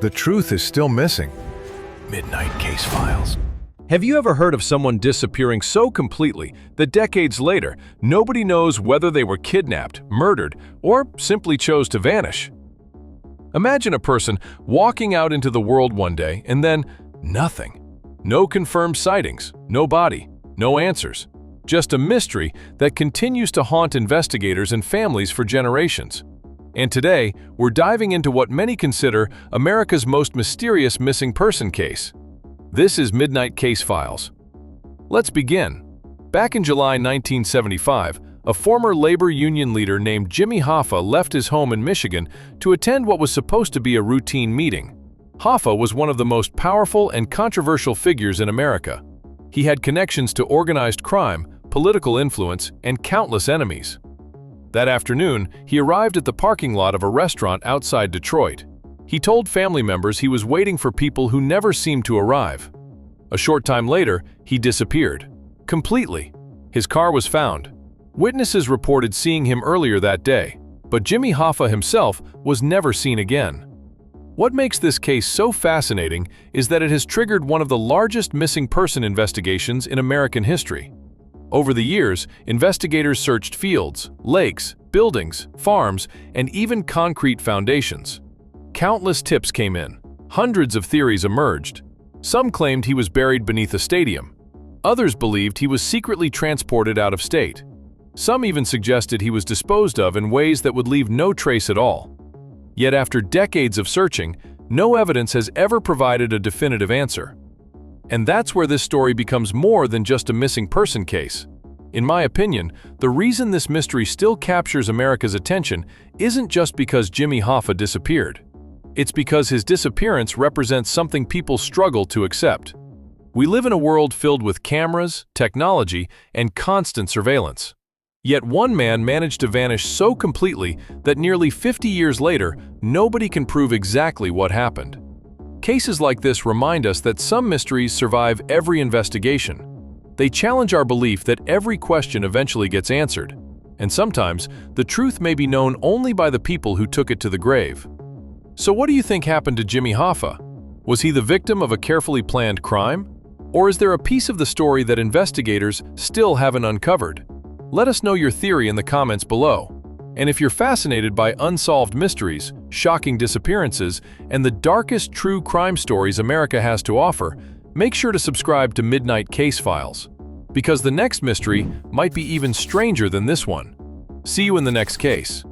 The truth is still missing. Midnight Case Files. Have you ever heard of someone disappearing so completely that decades later, nobody knows whether they were kidnapped, murdered, or simply chose to vanish? Imagine a person walking out into the world one day and then nothing. No confirmed sightings, no body, no answers. Just a mystery that continues to haunt investigators and families for generations. And today, we're diving into what many consider America's most mysterious missing person case. This is Midnight Case Files. Let's begin. Back in July 1975, a former labor union leader named Jimmy Hoffa left his home in Michigan to attend what was supposed to be a routine meeting. Hoffa was one of the most powerful and controversial figures in America. He had connections to organized crime, political influence, and countless enemies. That afternoon, he arrived at the parking lot of a restaurant outside Detroit. He told family members he was waiting for people who never seemed to arrive. A short time later, he disappeared. Completely. His car was found. Witnesses reported seeing him earlier that day, but Jimmy Hoffa himself was never seen again. What makes this case so fascinating is that it has triggered one of the largest missing person investigations in American history. Over the years, investigators searched fields, lakes, buildings, farms, and even concrete foundations. Countless tips came in. Hundreds of theories emerged. Some claimed he was buried beneath a stadium. Others believed he was secretly transported out of state. Some even suggested he was disposed of in ways that would leave no trace at all. Yet after decades of searching, no evidence has ever provided a definitive answer. And that's where this story becomes more than just a missing person case. In my opinion, the reason this mystery still captures America's attention isn't just because Jimmy Hoffa disappeared. It's because his disappearance represents something people struggle to accept. We live in a world filled with cameras, technology, and constant surveillance. Yet one man managed to vanish so completely that nearly 50 years later, nobody can prove exactly what happened. Cases like this remind us that some mysteries survive every investigation. They challenge our belief that every question eventually gets answered, and sometimes the truth may be known only by the people who took it to the grave. So what do you think happened to Jimmy Hoffa? Was he the victim of a carefully planned crime? Or is there a piece of the story that investigators still haven't uncovered? Let us know your theory in the comments below. And if you're fascinated by unsolved mysteries, shocking disappearances, and the darkest true crime stories America has to offer, make sure to subscribe to Midnight Case Files, because the next mystery might be even stranger than this one. See you in the next case.